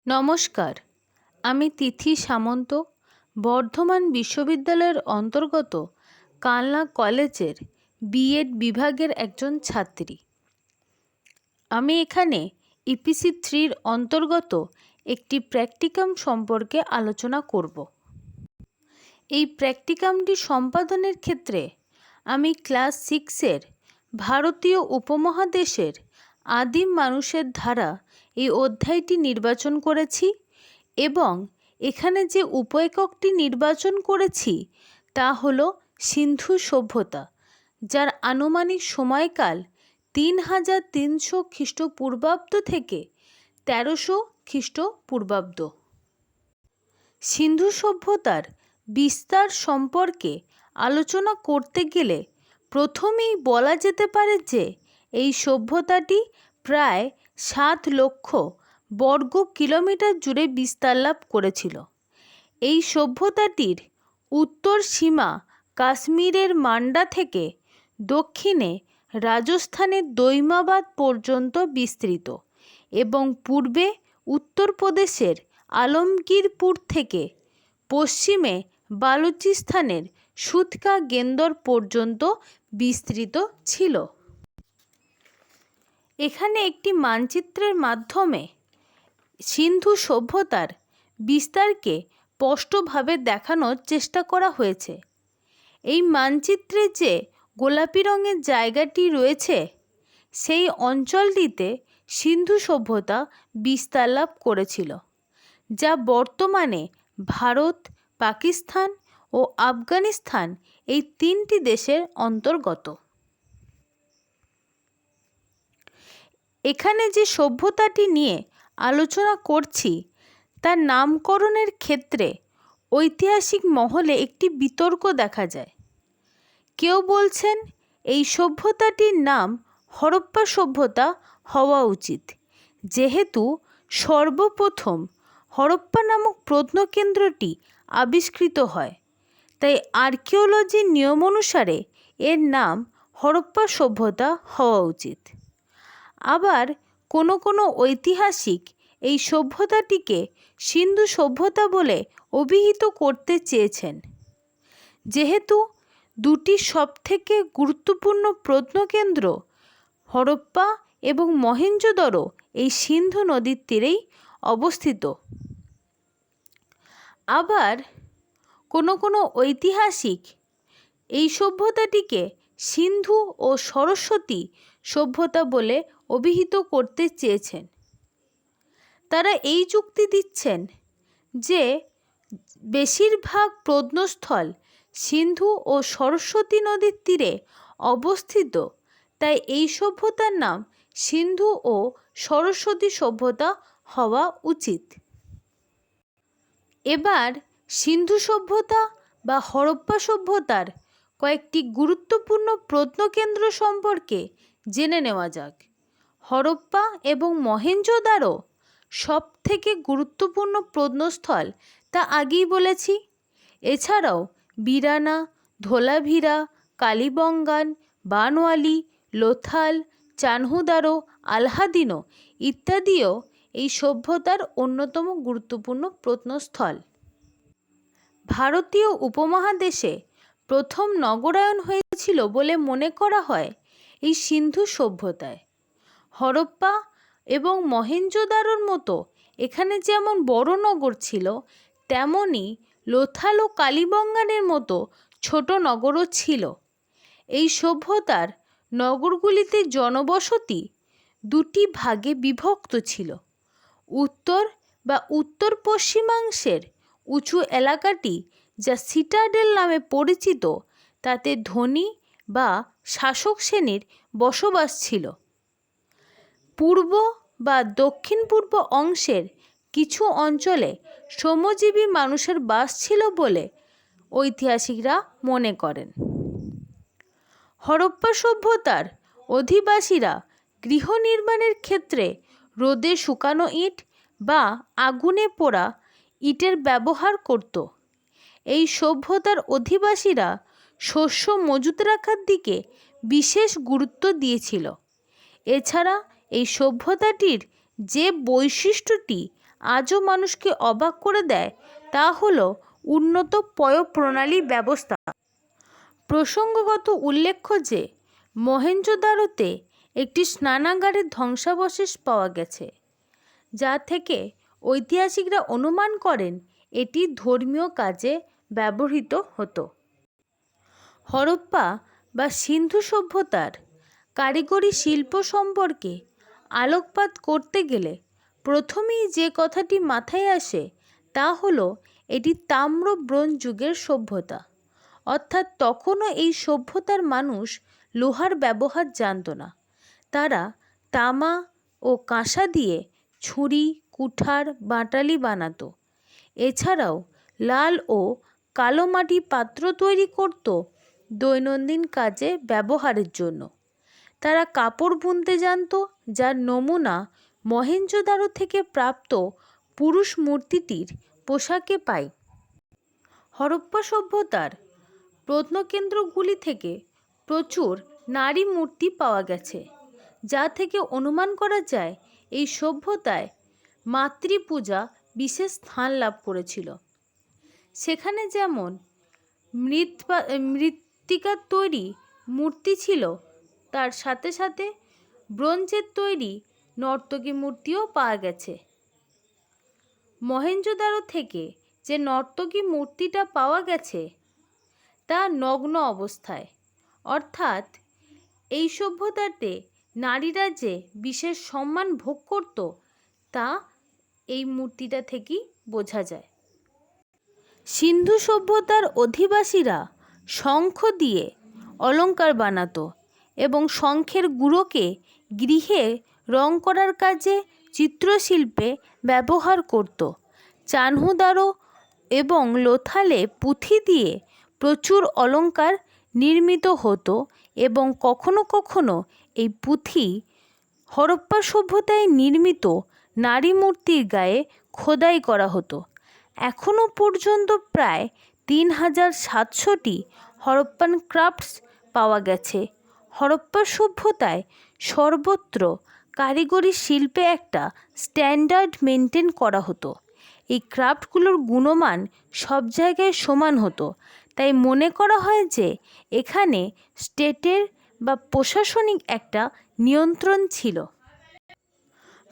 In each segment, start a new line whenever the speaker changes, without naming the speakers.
নমস্কার, আমি তিথি সামন্ত, বর্ধমান বিশ্ববিদ্যালয়ের অন্তর্গত কালনা কলেজের বিএড বিভাগের একজন ছাত্রী। আমি এখানে ইপিসি 3-র অন্তর্গত একটি প্র্যাকটিকাম সম্পর্কে আলোচনা করব। এই প্র্যাকটিকামটি সম্পাদনের ক্ষেত্রে আমি ক্লাস 6-এর ভারতীয় উপমহাদেশের আদিম মানুষের ধারা এই অধ্যায়টি নির্বাচন করেছি এবং এখানে যে উপ-এককটি নির্বাচন করেছি তা হল সিন্ধু সভ্যতা, যার আনুমানিক সময়কাল 3300 খ্রিস্টপূর্বাব্দ থেকে 1300 খ্রিস্টপূর্বাব্দ। সিন্ধু সভ্যতার বিস্তার সম্পর্কে আলোচনা করতে গেলে প্রথমেই বলা যেতে পারে যে এই সভ্যতাটি প্রায় 7 লক্ষ বর্গ কিলোমিটার জুড়ে বিস্তার লাভ করেছিল। এই সভ্যতাটির উত্তর সীমা কাশ্মীরের মান্ডা থেকে দক্ষিণে রাজস্থানের দৈমাবাদ পর্যন্ত বিস্তৃত এবং পূর্বে উত্তরপ্রদেশের আলমগীরপুর থেকে পশ্চিমে বালুচিস্তানের সুতকা গেন্দর পর্যন্ত বিস্তৃত ছিল। এখানে একটি মানচিত্রের মাধ্যমে সিন্ধু সভ্যতার বিস্তারকে স্পষ্টভাবে দেখানোর চেষ্টা করা হয়েছে। এই মানচিত্রে যে গোলাপি রঙের জায়গাটি রয়েছে সেই অঞ্চলটিতে সিন্ধু সভ্যতা বিস্তার লাভ করেছিল, যা বর্তমানে ভারত, পাকিস্তান ও আফগানিস্তান এই 3টি দেশের অন্তর্গত। এখানে যে সভ্যতাটি নিয়ে আলোচনা করছি তার নামকরণের ক্ষেত্রে ঐতিহাসিক মহলে একটি বিতর্ক দেখা যায়। কেউ বলছেন এই সভ্যতাটির নাম হরপ্পা সভ্যতা হওয়া উচিত, যেহেতু সর্বপ্রথম হরপ্পা নামক প্রত্নকেন্দ্রটি আবিষ্কৃত হয়, তাই আর্কিওলজির নিয়ম অনুসারে এর নাম হরপ্পা সভ্যতা হওয়া উচিত। আবার কোনো ঐতিহাসিক এই সভ্যতাটিকে সিন্ধু সভ্যতা বলে অভিহিত করতে চেয়েছেন, যেহেতু দুটি সবথেকে গুরুত্বপূর্ণ প্রত্নকেন্দ্র হরপ্পা এবং মহেঞ্জোদড়ো এই সিন্ধু নদীর তীরেই অবস্থিত। আবার কোনো ঐতিহাসিক এই সভ্যতাটিকে সিন্ধু ও সরস্বতী সভ্যতা বলে অভিহিত করতে চেয়েছেন। তারা এই যুক্তি দিচ্ছেন যে বেশিরভাগ প্রত্নস্থল সিন্ধু ও সরস্বতী নদীর তীরে অবস্থিত, তাই এই সভ্যতার নাম সিন্ধু ও সরস্বতী সভ্যতা হওয়া উচিত। এবার সিন্ধু সভ্যতা বা হরপ্পা সভ্যতার কয়েকটি গুরুত্বপূর্ণ প্রত্নকেন্দ্র সম্পর্কে জেনে নেওয়া যাক। হরপ্পা এবং মহেঞ্জোদারো সবথেকে গুরুত্বপূর্ণ প্রত্নস্থল তা আগেই বলেছি। এছাড়াও বিরানা, ধোলাভিরা, কালীবঙ্গান, বানওয়ালি, লোথাল, চানহুদারো, আলহাদিনো ইত্যাদিও এই সভ্যতার অন্যতম গুরুত্বপূর্ণ প্রত্নস্থল। ভারতীয় উপমহাদেশে প্রথম নগরায়ন হয়েছিল বলে মনে করা হয় এই সিন্ধু সভ্যতায়। হরপ্পা এবং মহেঞ্জোদারোর মতো এখানে যেমন বড় নগর ছিল, তেমনি লোথাল ও কালীবঙ্গানের মতো ছোট নগরও ছিল। এই সভ্যতার নগরগুলিতে জনবসতি দুটি ভাগে বিভক্ত ছিল। উত্তর বা উত্তর পশ্চিমাংশের উঁচু এলাকাটি, যা সিটাডেল নামে পরিচিত, তাতে ধনী বা শাসক শ্রেণীর বসবাস ছিল। পূর্ব বা দক্ষিণ পূর্ব অংশের কিছু অঞ্চলে শ্রমজীবী মানুষের বাস ছিল বলে ঐতিহাসিকরা মনে করেন। হরপ্পা সভ্যতার অধিবাসীরা গৃহ নির্মাণের ক্ষেত্রে রোদে শুকানো ইট বা আগুনে পোড়া ইটের ব্যবহার করত। এই সভ্যতার অধিবাসীরা শস্য মজুত রাখার দিকে বিশেষ গুরুত্ব দিয়েছিল। এছাড়া এই সভ্যতাটির যে বৈশিষ্ট্যটি আজও মানুষকে অবাক করে দেয় তা হলো উন্নত পয়ঃপ্রণালী ব্যবস্থা। প্রসঙ্গগত উল্লেখ্য যে মহেঞ্জোদারোতে একটি স্নানাগারের ধ্বংসাবশেষ পাওয়া গেছে, যা থেকে ঐতিহাসিকরা অনুমান করেন এটি ধর্মীয় কাজে ব্যবহৃত হতো। হরপ্পা বা সিন্ধু সভ্যতার কারিগরি শিল্প সম্পর্কে আলোকপাত করতে গেলে প্রথমেই যে কথাটি মাথায় আসে তা হলো এটি তাম্র ব্রোঞ্জ যুগের সভ্যতা। অর্থাৎ তখনও এই সভ্যতার মানুষ লোহার ব্যবহার জানত না। তারা তামা ও কাঁসা দিয়ে ছুরি, কুঠার, বাটালি বানাতো। এছাড়াও লাল ও কালো মাটি পাত্র তৈরি করত দৈনন্দিন কাজে ব্যবহারের জন্য। তারা কাপড় বুনতে জানত, যার নমুনা মহেঞ্জোদারো থেকে প্রাপ্ত পুরুষ মূর্তিটির পোশাকে পাই। হরপ্পা সভ্যতার প্রত্নকেন্দ্রগুলি থেকে প্রচুর নারী মূর্তি পাওয়া গেছে, যা থেকে অনুমান করা যায় এই সভ্যতায় মাতৃপূজা বিশেষ স্থান লাভ করেছিল। সেখানে যেমন মৃত্তিকার তৈরি মূর্তি ছিল, তার সাথে সাথে ব্রোঞ্জের তৈরি নর্তকী মূর্তিও পাওয়া গেছে। মহেঞ্জোদারো থেকে যে নর্তকী মূর্তিটা পাওয়া গেছে তা নগ্ন অবস্থায়, অর্থাৎ এই সভ্যতাতে নারীরা যে বিশেষ সম্মান ভোগ করত তা এই মূর্তিটা থেকেই বোঝা যায়। সিন্ধু সভ্যতার অধিবাসীরা শঙ্খ দিয়ে অলঙ্কার বানাতো এবং শঙ্খের গুঁড়োকে গৃহে রং করার কাজে চিত্রশিল্পে ব্যবহার করত। চানহুদারো এবং লোথালে পুঁথি দিয়ে প্রচুর অলঙ্কার নির্মিত হতো এবং কখনো কখনো এই পুঁথি হরপ্পা সভ্যতায় নির্মিত নারী মূর্তির গায়ে খোদাই করা হতো। এখনও পর্যন্ত প্রায় 3700টি হরপ্পান ক্রাফটস পাওয়া গেছে। হরপ্পা সভ্যতায় সর্বত্র কারিগরি শিল্পে একটা স্ট্যান্ডার্ড মেনটেন করা হতো। এই ক্রাফটগুলোর গুণমান সব জায়গায় সমান হতো, তাই মনে করা হয় যে এখানে স্টেটের বা প্রশাসনিক একটা নিয়ন্ত্রণ ছিল।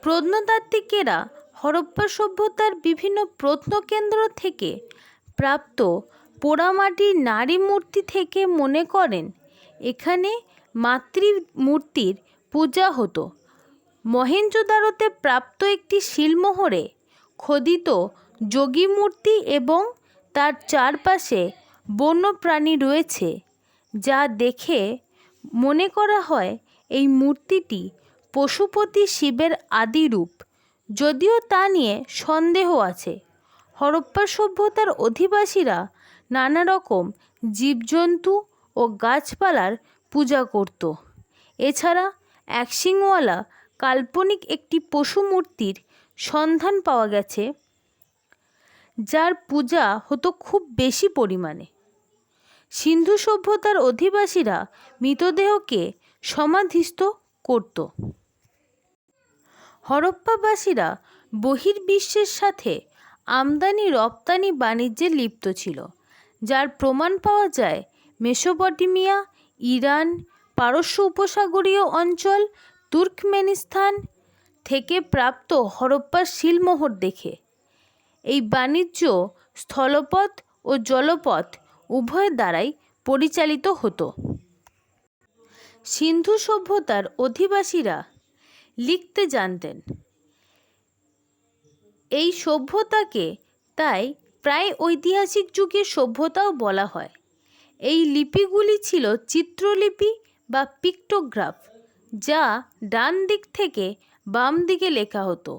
প্রত্নতাত্ত্বিকেরা হরপ্পা সভ্যতার বিভিন্ন প্রত্নকেন্দ্র থেকে প্রাপ্ত পোড়ামাটির নারী মূর্তি থেকে মনে করেন এখানে মাতৃমূর্তির পূজা হতো। মহেঞ্জোদারোতে প্রাপ্ত একটি শিলমোহরে খোদিত যোগী মূর্তি এবং তার চারপাশে বন্যপ্রাণী রয়েছে, যা দেখে মনে করা হয় এই মূর্তিটি পশুপতি শিবের আদি রূপ, যদিও তা নিয়ে সন্দেহ আছে। হরপ্পা সভ্যতার অধিবাসীরা নানা রকম জীবজন্তু ও গাছপালার পূজা করত। এছাড়া একশিংওয়ালা কাল্পনিক একটি পশু মূর্তির সন্ধান পাওয়া গেছে, যার পূজা হতো খুব বেশি পরিমাণে। সিন্ধু সভ্যতার অধিবাসীরা মৃতদেহকে সমাধিস্থ করত। হরপ্পাবাসীরা বহির্বিশ্বের সাথে আমদানি রপ্তানি বাণিজ্যে লিপ্ত ছিল, যার প্রমাণ পাওয়া যায় মেসোপটেমিয়া, ইরান, পারস্য উপসাগরীয় অঞ্চল, তুর্কমেনিস্তান থেকে প্রাপ্ত হরপ্পার শিলমোহর দেখে। এই বাণিজ্য স্থলপথ ও জলপথ উভয় দ্বারাই পরিচালিত হতো। সিন্ধু সভ্যতার অধিবাসীরা লিখতে জানতেন। এই সভ্যতাকে তাই প্রায় ঐতিহাসিক যুগের সভ্যতাও বলা হয়। এই লিপিগুলি ছিল চিত্রলিপি বা পিক্টোগ্রাফ, যা ডান দিক থেকে বাম দিকে লেখা হতো।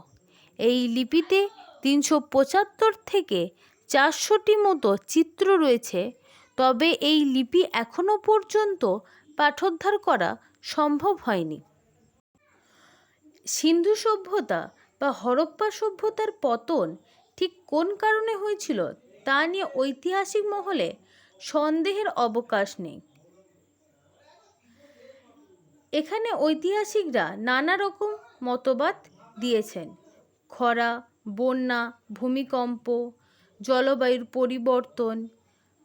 এই লিপিতে 375 থেকে 400টি মতো চিত্র রয়েছে, তবে এই লিপি এখনও পর্যন্ত পাঠোদ্ধার করা সম্ভব হয়নি। সিন্ধু সভ্যতা বা হরপ্পা সভ্যতার পতন ঠিক কোন কারণে হয়েছিল তা নিয়ে ঐতিহাসিক মহলে সন্দেহের অবকাশ নেই। এখানে ঐতিহাসিকরা নানা রকম মতবাদ দিয়েছেন। খরা, বন্যা, ভূমিকম্প, জলবায়ুর পরিবর্তন,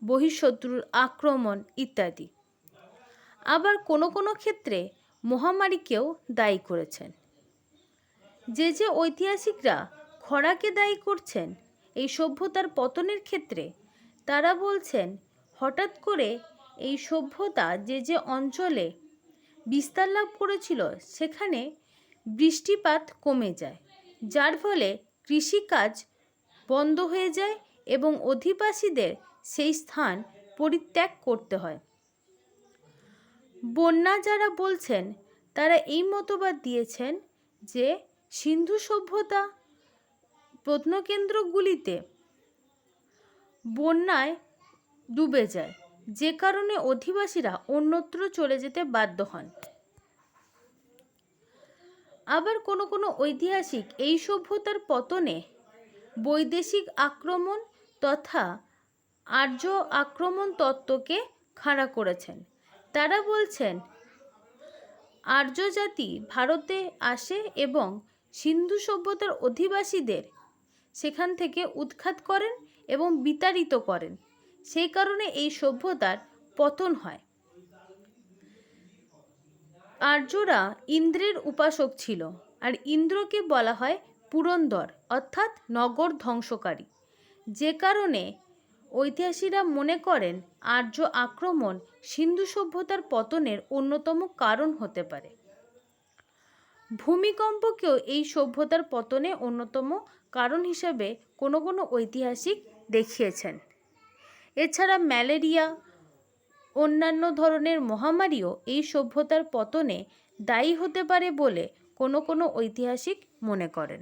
বহিঃশত্রুর আক্রমণ ইত্যাদি। আবার কোনো কোনো ক্ষেত্রে মহামারীকেও দায়ী করেছেন। যে যে ঐতিহাসিকরা খরাকে দায়ী করছেন এই সভ্যতার পতনের ক্ষেত্রে, তারা বলছেন হঠাৎ করে এই সভ্যতা যে যে অঞ্চলে বিস্তার লাভ করেছিল সেখানে বৃষ্টিপাত কমে যায়, যার ফলে কৃষিকাজ বন্ধ হয়ে যায় এবং অধিবাসীদের সেই স্থান পরিত্যাগ করতে হয়। বন্যা যারা বলছেন তারা এই মতবাদ দিয়েছেন যে সিন্ধু সভ্যতা প্রত্নকেন্দ্রগুলিতে বন্যায় ডুবে যায়, যে কারণে অধিবাসীরা অন্যত্র চলে যেতে বাধ্য হন। আবার কোনো কোনো ঐতিহাসিক এই সভ্যতার পতনে বৈদেশিক আক্রমণ তথা আর্য আক্রমণ তত্ত্বকে খাড়া করেছেন। তারা বলছেন আর্য জাতি ভারতে আসে এবং সিন্ধু সভ্যতার অধিবাসীদের সেখান থেকে উৎখাত করেন এবং বিতাড়িত করেন, সেই কারণে এই সভ্যতার পতন হয়। আর্যরা ইন্দ্রের উপাসক ছিল, আর ইন্দ্রকে বলা হয় পুরন্দর অর্থাৎ নগর ধ্বংসকারী, যে কারণে ঐতিহাসিকরা মনে করেন আর্য আক্রমণ সিন্ধু সভ্যতার পতনের অন্যতম কারণ হতে পারে। ভূমিকম্পকেও এই সভ্যতার পতনে অন্যতম কারণ হিসেবে কোনো কোনো ঐতিহাসিক দেখিয়েছেন। এছাড়া ম্যালেরিয়া, অন্যান্য ধরনের মহামারীও এই সভ্যতার পতনে দায়ী হতে পারে বলে কোনো কোনো ঐতিহাসিক মনে করেন।